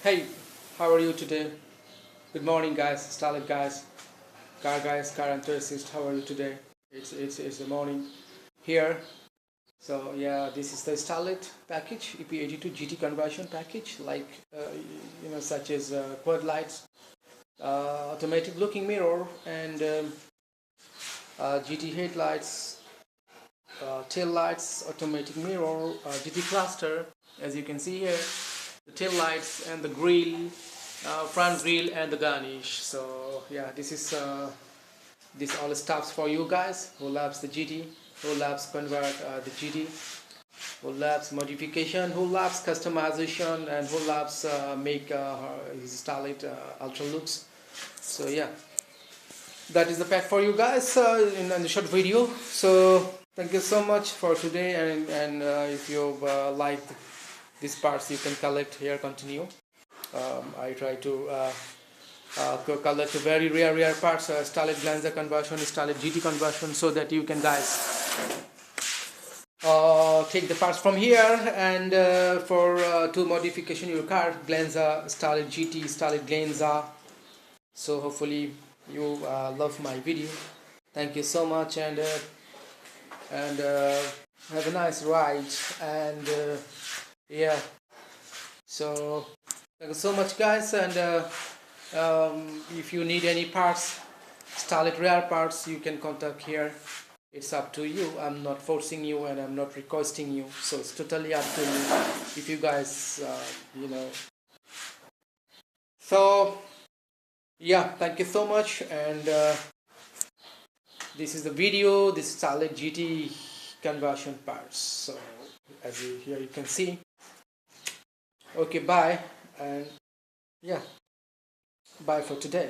Hey, how are you today? Good morning, guys. Starlet guys, car enthusiast. How are you today? It's the morning here. So yeah, this is the Starlet package, ep82 GT conversion package, like such as Quadlight, automatic looking mirror, and GT headlights, tail lights, automatic mirror, GT cluster, as you can see here, the tail lights and the grill, front grill and the garnish. So yeah, this all stuffs for you guys who loves the GT, who loves convert the GT, who loves modification, who loves customization, and who loves make his Starlet ultra looks. So yeah, that is the pack for you guys in the short video. So thank you so much for today, and if you liked these parts, you can collect here, continue. I try to collect very rare parts, Starlet Glanza Conversion, Starlet GT Conversion, so that you can guys take the parts from here and to modification your car, Glanza, Starlet GT, Starlet Glanza. So hopefully you love my video. Thank you so much, and have a nice ride, and yeah, so thank you so much guys, and if you need any parts, Starlet rare parts, you can contact here. It's up to you. I'm not forcing you and I'm not requesting you, so it's totally up to you if you guys so yeah, thank you so much, and this is the video, this Starlet GT conversion parts. So as here you can see. Okay, bye, and yeah, bye for today.